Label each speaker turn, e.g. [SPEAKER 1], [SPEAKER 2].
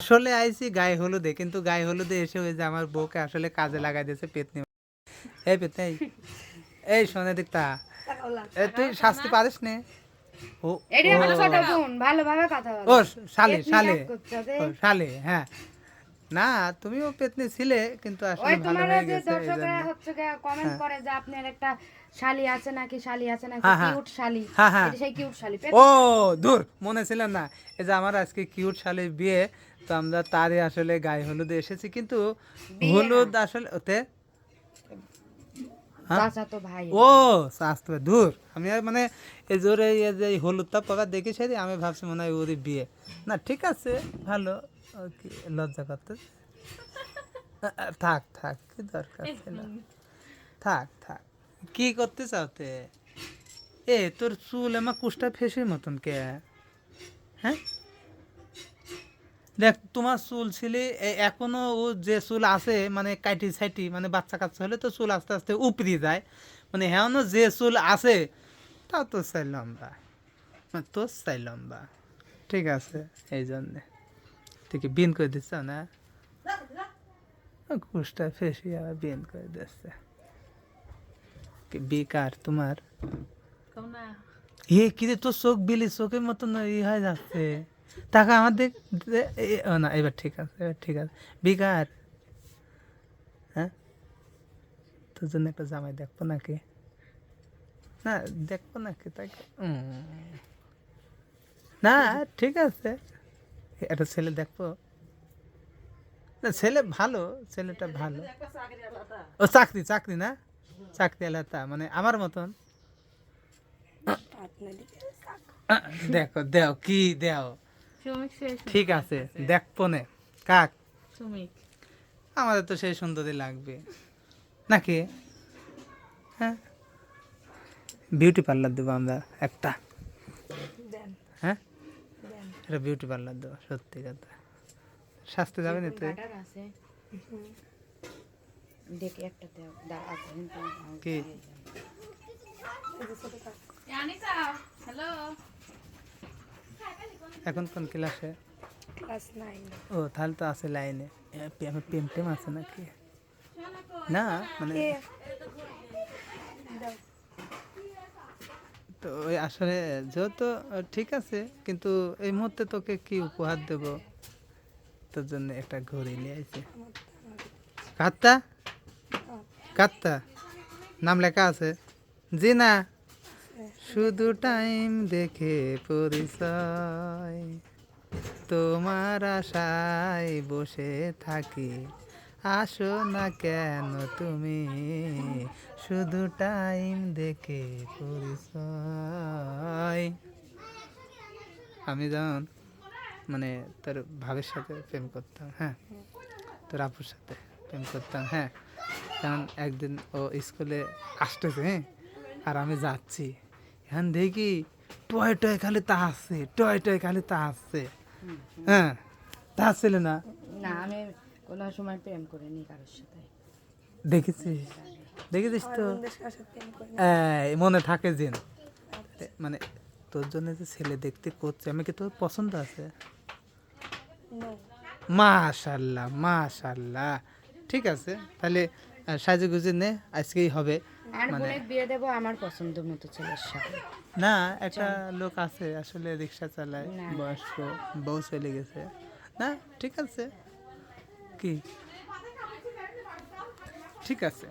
[SPEAKER 1] আসলে আইছি গায়ে হলুদে, কিন্তু গায়ে হলুদে এসে ওই যে আমার বউকে আসলে কাজে লাগাই দিয়েছে পেতনি। এই পেতনি, এই শোনে দেখতা, তুই শাস্তি পারিস নে। ও
[SPEAKER 2] এটা আমার ছোট বোন, ভালোভাবে কথা
[SPEAKER 1] ও
[SPEAKER 2] বলো।
[SPEAKER 1] শালি
[SPEAKER 2] পেতনি
[SPEAKER 1] শালি
[SPEAKER 2] কাজ করছে যে।
[SPEAKER 1] ও শালি, হ্যাঁ। না তুমিও পেতনি ছিলে, কিন্তু
[SPEAKER 2] ওই
[SPEAKER 1] আসলে ভালো
[SPEAKER 2] তোমার
[SPEAKER 1] হয়ে
[SPEAKER 2] যে
[SPEAKER 1] গেছে এই
[SPEAKER 2] দর্শকরা
[SPEAKER 1] জন্য।
[SPEAKER 2] হচ্ছে কমেন্ট
[SPEAKER 1] হ্যাঁ
[SPEAKER 2] করে যে আপনার একটা শালি আছে নাকি, শালি আছে নাকি,
[SPEAKER 1] হ্যাঁ হ্যাঁ
[SPEAKER 2] কিউট শালি।
[SPEAKER 1] হ্যাঁ হ্যাঁ।
[SPEAKER 2] এটা সেই কিউট শালি।
[SPEAKER 1] ও দূর, মনে ছিল না। এই যে আমার আজকে কিউট শালির বিয়ে, তো আমরা তারই আসলে গায়ে হলুদে এসেছি, কিন্তু
[SPEAKER 2] বিয়ে না,
[SPEAKER 1] হলুদ আসলে ওতে, হ্যাঁ
[SPEAKER 2] চাচা তো ভাই।
[SPEAKER 1] ও শাস্তি দূর। আমি আর মানে এই জোরে এই যে এই হলুদটা পরা দেখি সেদি আমি ভাবছি মনে হয় ওরই বিয়ে। না ঠিক আছে, ভালো। ও কি লজ্জা করতে, থাক থাক, কি দরকার ছিল, থাক থাক। কি করতে চাওতে? তোর চুল আমার কুষ্টা ফেসির মতন কে? হ্যাঁ দেখ, তোমার চুল ছিলে এখনো ও যে চুল আছে মানে কাটি সাইটি, মানে বাচ্চা কাচ্চা হলে তো চুল আস্তে আস্তে উপরি যায়, মানে হ্যাঁ যে চুল আছে তাও তো চাই লম্বা, মানে তোর চাই লম্বা। ঠিক আছে, এই জন্যে তুই কি বিন করে দিচ্ছ না? কুষ্টা ফেসি আবার বিন করে দিচ্ছে। কি বেকার তোমার? কি রে, তোর চোখ বিলি চোখের মতন ই হয়ে যাচ্ছে। টাকা আমার দেখ ও না, এবার ঠিক আছে, এবার ঠিক আছে। বেকার, হ্যাঁ তোর জন্য একটা জামাই দেখবো নাকি? না দেখবো নাকি তাকে? না ঠিক আছে, একটা ছেলে দেখবো। না ছেলে ভালো, ছেলেটা ভালো। ও চাকরি, চাকরি না, চাকরি এলাকা মানে আমার মতন। দেখো দেও কি দেও, ঠিক আছে দেখবো নে। কাক? আমাদের তো সেই সুন্দরী লাগবে নাকি? হ্যাঁ, বিউটি পার্লার দেবো আমরা একটা। হ্যাঁ, এটা বিউটি পার্লার দেবো, সত্যি কথা। শাস্তি যাবে না তুই?
[SPEAKER 2] দেখে একটা দাও,
[SPEAKER 1] কি এখন কোন ক্লাসে?
[SPEAKER 2] ক্লাস 9।
[SPEAKER 1] ও তাহলে তো আছে লাইনে। আমার প্রেম টেম আছে নাকি? না মানে তো ওই আসলে যেহেতু ঠিক আছে, কিন্তু এই মুহূর্তে তোকে কি উপহার দেব? তোর জন্য একটা ঘড়ি নিয়ে আসি। কাত্তা, কাত্তা নাম লেখা আছে? জি না, শুধু টাইম দেখে পরিচয়, তোমার আশায় বসে থাকি, আসো না কেন তুমি, শুধু টাইম দেখে পরিচয়। আমি যেমন মানে তোর ভাবের সাথে প্রেম করতাম, হ্যাঁ তোর আপুর সাথে প্রেম করতাম, হ্যাঁ কারণ একদিন ও স্কুলে আসতেছে, হ্যাঁ আর আমি যাচ্ছি, এখন দেখি টয় টয় খালি তা আসছে, টয় টয় খালি তা আসছে। হ্যাঁ তা ছিল না?
[SPEAKER 2] না, আমি কোনো সময় প্রেম করিনি কারোর সাথে।
[SPEAKER 1] দেখেছিস, দেখেছিস তো, মনে থাকে যেন। মানে তোর জন্য যে ছেলে দেখতে করছে, আমি কি তোর পছন্দ আছে? মাশাল্লাহ মাশাল্লাহ, ঠিক আছে তাহলে সাজে গুজে নে, আজকেই হবে।
[SPEAKER 2] আর
[SPEAKER 1] মানে
[SPEAKER 2] বোনের বিয়ে দেবো আমার পছন্দ মতো ছেলের সাথে।
[SPEAKER 1] না, একটা লোক আছে আসলে রিক্সা চালায়,
[SPEAKER 2] না।
[SPEAKER 1] বয়স্ক, বউ চলে গেছে। না ঠিক আছে, কি ঠিক আছে।